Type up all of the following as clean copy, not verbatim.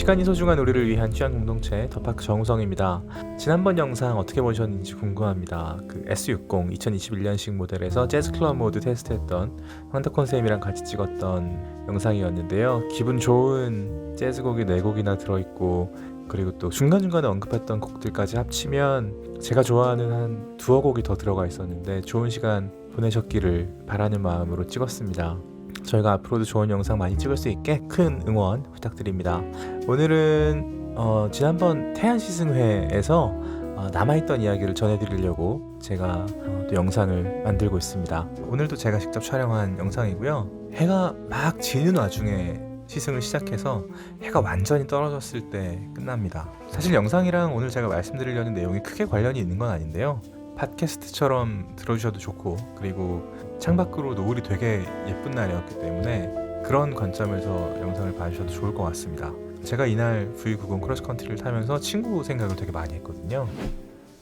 시간이 소중한 우리를 위한 취향 공동체 더파크 정우성입니다. 지난번 영상 어떻게 보셨는지 궁금합니다. 그 S60 2021년식 모델에서 재즈 클럽 모드 테스트했던 황덕헌 쌤이랑 같이 찍었던 영상이었는데요. 기분 좋은 재즈곡이 4곡이나 들어있고, 그리고 또 중간중간에 언급했던 곡들까지 합치면 제가 좋아하는 한 두어 곡이 더 들어가 있었는데 좋은 시간 보내셨기를 바라는 마음으로 찍었습니다. 저희가 앞으로도 좋은 영상 많이 찍을 수 있게 큰 응원 부탁드립니다. 오늘은 지난번 태안 시승회에서 남아있던 이야기를 전해드리려고 제가 또 영상을 만들고 있습니다. 오늘도 제가 직접 촬영한 영상이고요. 해가 막 지는 와중에 시승을 시작해서 해가 완전히 떨어졌을 때 끝납니다. 사실 영상이랑 오늘 제가 말씀드리려는 내용이 크게 관련이 있는 건 아닌데요. 팟캐스트처럼 들어주셔도 좋고, 그리고 창밖으로 노을이 되게 예쁜 날이었기 때문에 그런 관점에서 영상을 봐주셔도 좋을 것 같습니다. 제가 이날 V90 크로스컨트리를 타면서 친구 생각을 되게 많이 했거든요.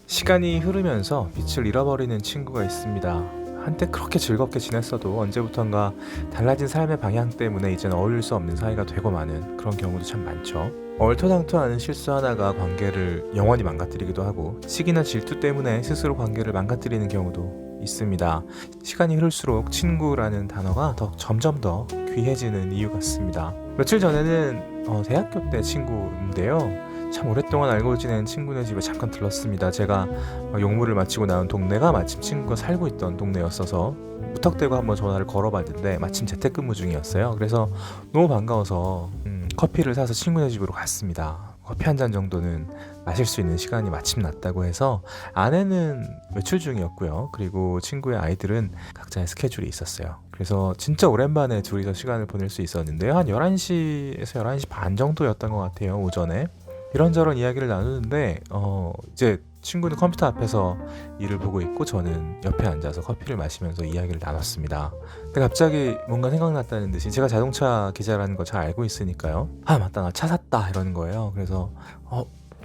시간이 흐르면서 빛을 잃어버리는 친구가 있습니다. 한때 그렇게 즐겁게 지냈어도 언제부턴가 달라진 삶의 방향 때문에 이제는 어울릴 수 없는 사이가 되고 마는 그런 경우도 참 많죠. 얼토당토하는 실수 하나가 관계를 영원히 망가뜨리기도 하고, 시기나 질투 때문에 스스로 관계를 망가뜨리는 경우도 있습니다. 시간이 흐를수록 친구라는 단어가 점점 더 귀해지는 이유 같습니다. 며칠 전에는 대학교 때 친구인데요. 참 오랫동안 알고 지낸 친구네 집에 잠깐 들렀습니다. 제가 용무를 마치고 나온 동네가 마침 친구가 살고 있던 동네였어서 무턱대고 한번 전화를 걸어봤는데 마침 재택근무 중이었어요. 그래서 너무 반가워서 커피를 사서 친구네 집으로 갔습니다. 커피 한 잔 정도는 마실 수 있는 시간이 마침 났다고 해서 아내는 외출 중이었고요. 그리고 친구의 아이들은 각자의 스케줄이 있었어요. 그래서 진짜 오랜만에 둘이서 시간을 보낼 수 있었는데요. 한 11시에서 11시 반 정도였던 것 같아요. 오전에. 이런저런 이야기를 나누는데 이제 친구는 컴퓨터 앞에서 일을 보고 있고 저는 옆에 앉아서 커피를 마시면서 이야기를 나눴습니다. 근데 갑자기 뭔가 생각났다는 듯이, 제가 자동차 기자라는 거 잘 알고 있으니까요. 아 맞다, 나 차 샀다 이러는 거예요. 그래서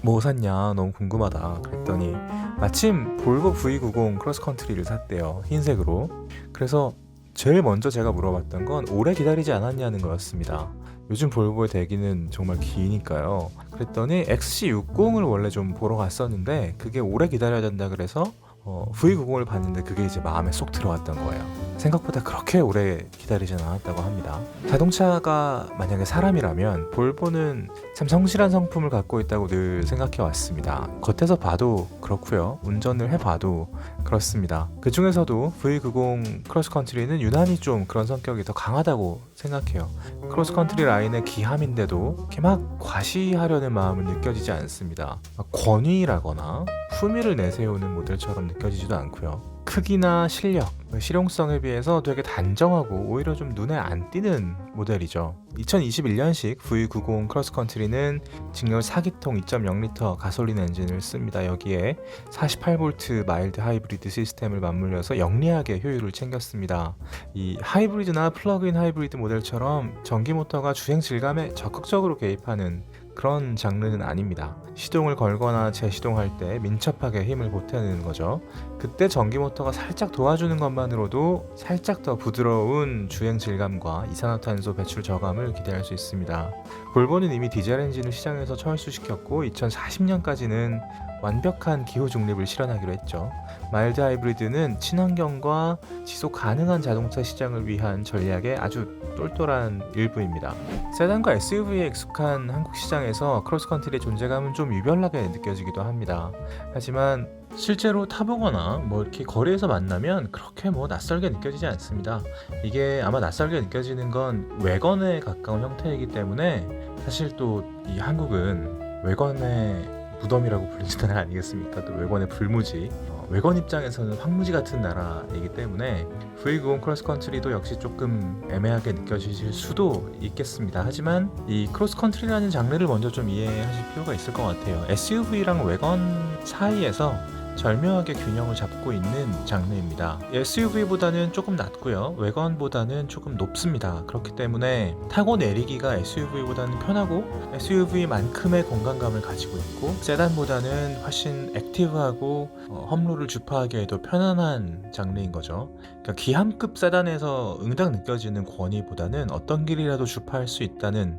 뭐 샀냐, 너무 궁금하다 그랬더니 마침 볼보 V90 크로스컨트리를 샀대요. 흰색으로. 그래서 제일 먼저 제가 물어봤던 건 오래 기다리지 않았냐는 거였습니다. 요즘 볼보의 대기는 정말 기니까요. 그랬더니 XC60을 원래 좀 보러 갔었는데 그게 오래 기다려야 된다 그래서 V90을 봤는데 그게 이제 마음에 쏙 들어왔던 거예요. 생각보다 그렇게 오래 기다리진 않았다고 합니다. 자동차가 만약에 사람이라면 볼보는 참 성실한 성품을 갖고 있다고 늘 생각해 왔습니다. 겉에서 봐도 그렇고요. 운전을 해봐도 그렇습니다. 그 중에서도 V90 크로스컨트리는 유난히 좀 그런 성격이 더 강하다고 생각해요. 크로스컨트리 라인의 기함인데도 이렇게 막 과시하려는 마음은 느껴지지 않습니다. 권위라거나 품위를 내세우는 모델처럼 느껴지지도 않고요. 크기나 실력, 실용성에 비해서 되게 단정하고 오히려 좀 눈에 안 띄는 모델이죠. 2021년식 V90 크로스컨트리는 직렬 4기통 2.0L 가솔린 엔진을 씁니다. 여기에 48V 마일드 하이브리드 시스템을 맞물려서 영리하게 효율을 챙겼습니다. 이 하이브리드나 플러그인 하이브리드 모델처럼 전기 모터가 주행 질감에 적극적으로 개입하는 그런 장르는 아닙니다. 시동을 걸거나 재시동할 때 민첩하게 힘을 보태는 거죠. 그때 전기 모터가 살짝 도와주는 것만으로도 살짝 더 부드러운 주행 질감과 이산화탄소 배출 저감을 기대할 수 있습니다. 볼보는 이미 디젤 엔진을 시장에서 철수시켰고 2040년까지는 완벽한 기후 중립을 실현하기로 했죠. 마일드 하이브리드는 친환경과 지속 가능한 자동차 시장을 위한 전략의 아주 똘똘한 일부입니다. 세단과 SUV에 익숙한 한국 시장에서 크로스컨트리의 존재감은 좀 유별나게 느껴지기도 합니다. 하지만 실제로 타보거나 이렇게 거리에서 만나면 그렇게 낯설게 느껴지지 않습니다. 이게 아마 낯설게 느껴지는 건 외건에 가까운 형태이기 때문에, 사실 또 이 한국은 외건의 무덤이라고 불리는 나라 아니겠습니까? 또 외건의 불무지, 외건 입장에서는 황무지 같은 나라이기 때문에 V90 크로스컨트리도 역시 조금 애매하게 느껴지실 수도 있겠습니다. 하지만 이 크로스컨트리라는 장르를 먼저 좀 이해하실 필요가 있을 것 같아요. SUV랑 외건 사이에서 절묘하게 균형을 잡고 있는 장르입니다. SUV보다는 조금 낮고요. 외건보다는 조금 높습니다. 그렇기 때문에 타고 내리기가 SUV보다는 편하고 SUV만큼의 공간감을 가지고 있고, 세단보다는 훨씬 액티브하고 험로를 주파하기에도 편안한 장르인 거죠. 그러니까 기함급 세단에서 응당 느껴지는 권위보다는 어떤 길이라도 주파할 수 있다는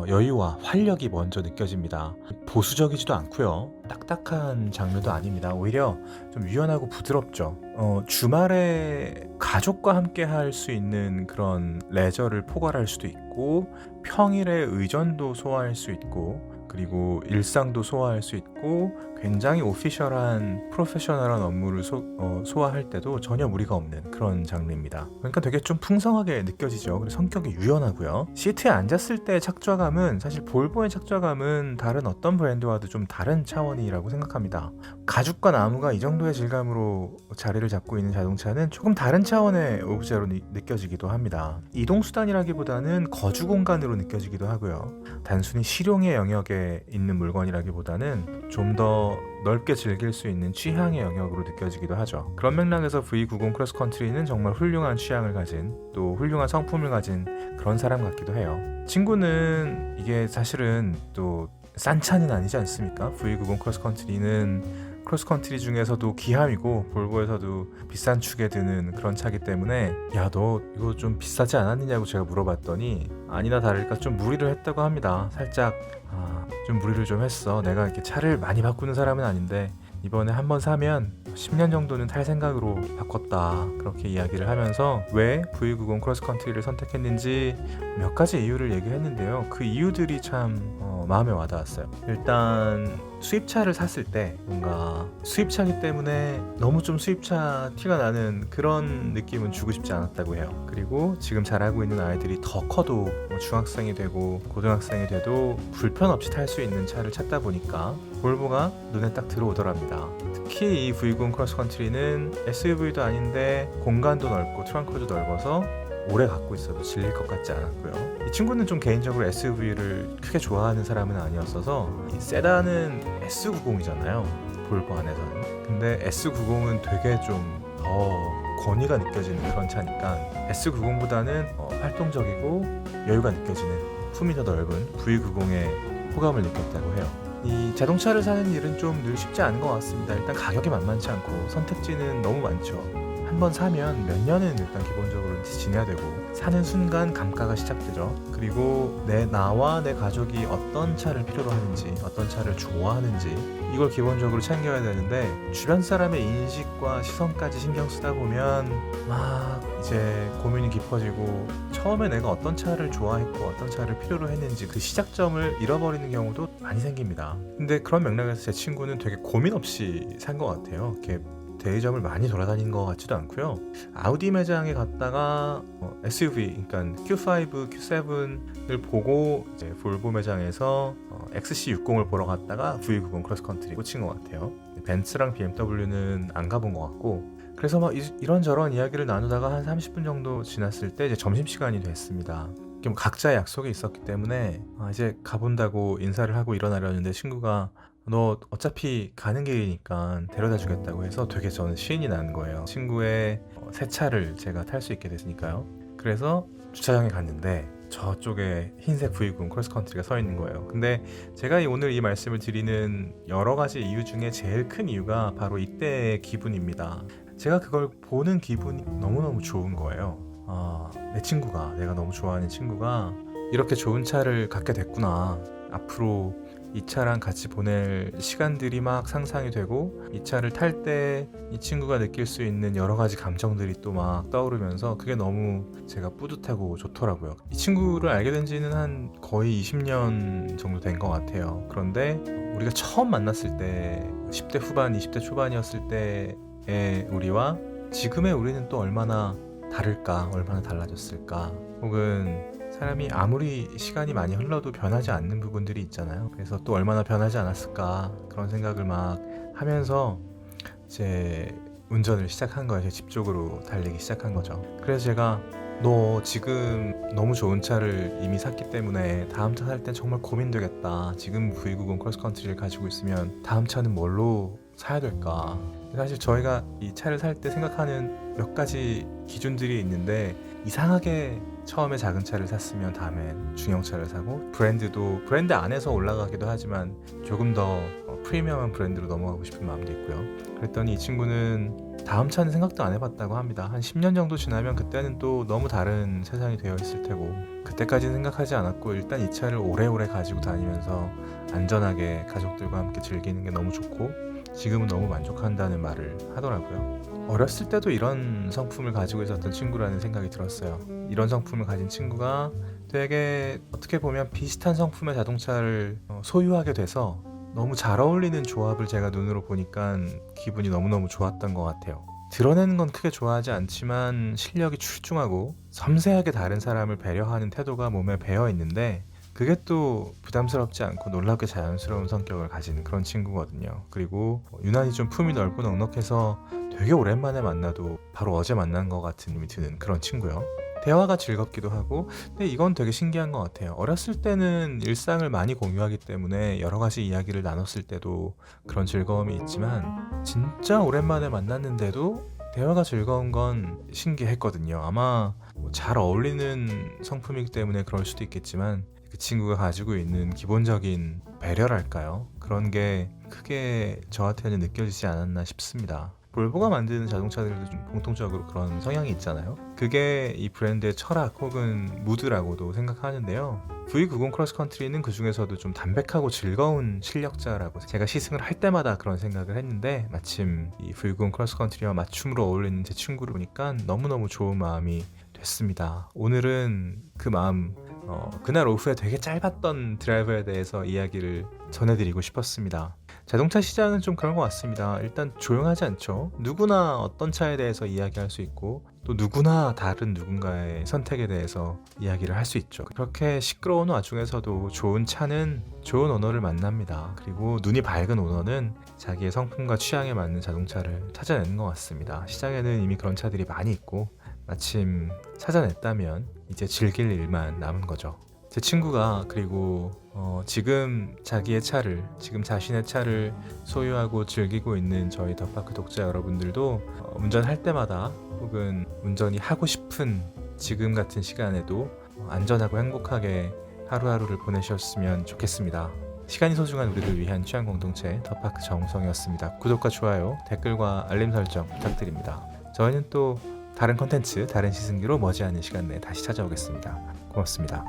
여유와 활력이 먼저 느껴집니다. 보수적이지도 않고요. 딱딱한 장르도 아닙니다. 오히려 좀 유연하고 부드럽죠. 주말에 가족과 함께 할 수 있는 그런 레저를 포괄할 수도 있고, 평일에 의전도 소화할 수 있고, 그리고 일상도 소화할 수 있고, 굉장히 오피셜한 프로페셔널한 업무를 소화할 때도 전혀 무리가 없는 그런 장르입니다. 그러니까 되게 좀 풍성하게 느껴지죠. 그리고 성격이 유연하고요. 시트에 앉았을 때 착좌감은, 사실 볼보의 착좌감은 다른 어떤 브랜드와도 좀 다른 차원이라고 생각합니다. 가죽과 나무가 이 정도의 질감으로 자리를 잡고 있는 자동차는 조금 다른 차원의 오브제로 느껴지기도 합니다. 이동수단이라기보다는 거주 공간으로 느껴지기도 하고요. 단순히 실용의 영역에 있는 물건이라기보다는 좀 더 넓게 즐길 수 있는 취향의 영역으로 느껴지기도 하죠. 그런 맥락에서 V90 크로스컨트리는 정말 훌륭한 취향을 가진, 또 훌륭한 성품을 가진 그런 사람 같기도 해요. 친구는 이게 사실은 또 싼 차는 아니지 않습니까? V90 크로스컨트리는 크로스컨트리 중에서도 기함이고 볼보에서도 비싼 축에 드는 그런 차기 때문에, 야, 너 이거 좀 비싸지 않았느냐고 제가 물어봤더니 아니나 다를까 좀 무리를 했다고 합니다. 살짝 좀 무리를 좀 했어. 내가 이렇게 차를 많이 바꾸는 사람은 아닌데 이번에 한번 사면 10년 정도는 탈 생각으로 바꿨다, 그렇게 이야기를 하면서 왜 V90 크로스컨트리를 선택했는지 몇 가지 이유를 얘기했는데요. 그 이유들이 참 마음에 와닿았어요. 일단 수입차를 샀을 때 뭔가 수입차이기 때문에 너무 좀 수입차 티가 나는 그런 느낌은 주고 싶지 않았다고 해요. 그리고 지금 자라고 있는 아이들이 더 커도 중학생이 되고 고등학생이 돼도 불편 없이 탈 수 있는 차를 찾다 보니까 볼보가 눈에 딱 들어오더랍니다. 특히 이 V90 크로스컨트리는 SUV도 아닌데 공간도 넓고 트렁크도 넓어서 오래 갖고 있어도 질릴 것 같지 않았고요. 이 친구는 좀 개인적으로 SUV를 크게 좋아하는 사람은 아니었어서, 이 세단은 S90이잖아요, 볼보 안에서는. 근데 S90은 되게 좀 더 권위가 느껴지는 그런 차니까 S90보다는 활동적이고 여유가 느껴지는, 품이 더 넓은 V90의 호감을 느꼈다고 해요. 이 자동차를 사는 일은 좀 늘 쉽지 않은 것 같습니다. 일단 가격이 만만치 않고 선택지는 너무 많죠. 한번 사면 몇 년은 일단 기본적으로 지내야 되고, 사는 순간 감가가 시작되죠. 그리고 나와 내 가족이 어떤 차를 필요로 하는지, 어떤 차를 좋아하는지 이걸 기본적으로 챙겨야 되는데, 주변 사람의 인식과 시선까지 신경 쓰다 보면 막 이제 고민이 깊어지고, 처음에 내가 어떤 차를 좋아했고 어떤 차를 필요로 했는지 그 시작점을 잃어버리는 경우도 많이 생깁니다. 근데 그런 맥락에서 제 친구는 되게 고민 없이 산 것 같아요. 이렇게 대리점을 많이 돌아다닌 것 같지도 않고요. 아우디 매장에 갔다가 SUV, 그러니까 Q5, Q7을 보고 이제 볼보 매장에서 XC60을 보러 갔다가 V90 크로스컨트리 꽂힌 것 같아요. 벤츠랑 BMW는 안 가본 것 같고, 그래서 막 이런저런 이야기를 나누다가 한 30분 정도 지났을 때 이제 점심시간이 됐습니다. 각자의 약속이 있었기 때문에 이제 가본다고 인사를 하고 일어나려는데, 친구가 너 어차피 가는 길이니까 데려다 주겠다고 해서 되게 저는 신이 나는 거예요. 친구의 새 차를 제가 탈 수 있게 됐으니까요. 그래서 주차장에 갔는데 저쪽에 흰색 V90 크로스컨트리가 서 있는 거예요. 근데 제가 오늘 이 말씀을 드리는 여러 가지 이유 중에 제일 큰 이유가 바로 이때의 기분입니다. 제가 그걸 보는 기분이 너무너무 좋은 거예요. 내 친구가, 내가 너무 좋아하는 친구가 이렇게 좋은 차를 갖게 됐구나. 앞으로 이 차랑 같이 보낼 시간들이 막 상상이 되고, 이 차를 탈 때 이 친구가 느낄 수 있는 여러 가지 감정들이 또 막 떠오르면서 그게 너무 제가 뿌듯하고 좋더라고요. 이 친구를 알게 된 지는 한 거의 20년 정도 된 것 같아요. 그런데 우리가 처음 만났을 때 10대 후반, 20대 초반이었을 때의 우리와 지금의 우리는 또 얼마나 다를까, 얼마나 달라졌을까. 혹은 사람이 아무리 시간이 많이 흘러도 변하지 않는 부분들이 있잖아요. 그래서 또 얼마나 변하지 않았을까, 그런 생각을 막 하면서 이제 운전을 시작한 거예요. 집 쪽으로 달리기 시작한 거죠. 그래서 제가 너 지금 너무 좋은 차를 이미 샀기 때문에 다음 차 살 땐 정말 고민되겠다. 지금 V90 크로스컨트리를 가지고 있으면 다음 차는 뭘로 사야 될까. 사실 저희가 이 차를 살 때 생각하는 몇 가지 기준들이 있는데, 이상하게 처음에 작은 차를 샀으면 다음엔 중형차를 사고, 브랜드 안에서 올라가기도 하지만 조금 더 프리미엄한 브랜드로 넘어가고 싶은 마음도 있고요. 그랬더니 이 친구는 다음 차는 생각도 안 해봤다고 합니다. 한 10년 정도 지나면 그때는 또 너무 다른 세상이 되어 있을 테고, 그때까지는 생각하지 않았고 일단 이 차를 오래오래 가지고 다니면서 안전하게 가족들과 함께 즐기는 게 너무 좋고 지금은 너무 만족한다는 말을 하더라고요. 어렸을 때도 이런 성품을 가지고 있었던 친구라는 생각이 들었어요. 이런 성품을 가진 친구가 되게 어떻게 보면 비슷한 성품의 자동차를 소유하게 돼서 너무 잘 어울리는 조합을 제가 눈으로 보니까 기분이 너무너무 좋았던 것 같아요. 드러내는 건 크게 좋아하지 않지만 실력이 출중하고 섬세하게 다른 사람을 배려하는 태도가 몸에 배어 있는데 그게 또 부담스럽지 않고 놀랍게 자연스러운 성격을 가진 그런 친구거든요. 그리고 유난히 좀 품이 넓고 넉넉해서 되게 오랜만에 만나도 바로 어제 만난 것 같은 느낌이 드는 그런 친구요. 대화가 즐겁기도 하고 근데 이건 되게 신기한 것 같아요. 어렸을 때는 일상을 많이 공유하기 때문에 여러 가지 이야기를 나눴을 때도 그런 즐거움이 있지만 진짜 오랜만에 만났는데도 대화가 즐거운 건 신기했거든요. 아마 잘 어울리는 성품이기 때문에 그럴 수도 있겠지만 그 친구가 가지고 있는 기본적인 배려랄까요? 그런 게 크게 저한테는 느껴지지 않았나 싶습니다. 볼보가 만드는 자동차들도 좀 공통적으로 그런 성향이 있잖아요. 그게 이 브랜드의 철학 혹은 무드라고도 생각하는데요. V90 크로스컨트리는 그 중에서도 좀 담백하고 즐거운 실력자라고 제가 시승을 할 때마다 그런 생각을 했는데 마침 이 V90 크로스컨트리와 맞춤으로 어울리는 제 친구를 보니까 너무너무 좋은 마음이 됐습니다. 오늘은 그 마음 그날 오후에 되게 짧았던 드라이버에 대해서 이야기를 전해드리고 싶었습니다. 자동차 시장은 좀 그런 것 같습니다. 일단 조용하지 않죠. 누구나 어떤 차에 대해서 이야기할 수 있고 또 누구나 다른 누군가의 선택에 대해서 이야기를 할 수 있죠. 그렇게 시끄러운 와중에서도 좋은 차는 좋은 오너를 만납니다. 그리고 눈이 밝은 오너는 자기의 성품과 취향에 맞는 자동차를 찾아내는 것 같습니다. 시장에는 이미 그런 차들이 많이 있고 마침 찾아냈다면 이제 즐길 일만 남은 거죠. 제 친구가 그리고 지금 자신의 차를 소유하고 즐기고 있는 저희 더파크 독자 여러분들도 운전할 때마다 혹은 운전이 하고 싶은 지금 같은 시간에도 안전하고 행복하게 하루하루를 보내셨으면 좋겠습니다. 시간이 소중한 우리를 위한 취향 공동체 더파크 정우성이었습니다. 구독과 좋아요, 댓글과 알림 설정 부탁드립니다. 저희는 또 다른 컨텐츠, 다른 시승기로 머지않은 시간 내에 다시 찾아오겠습니다. 고맙습니다.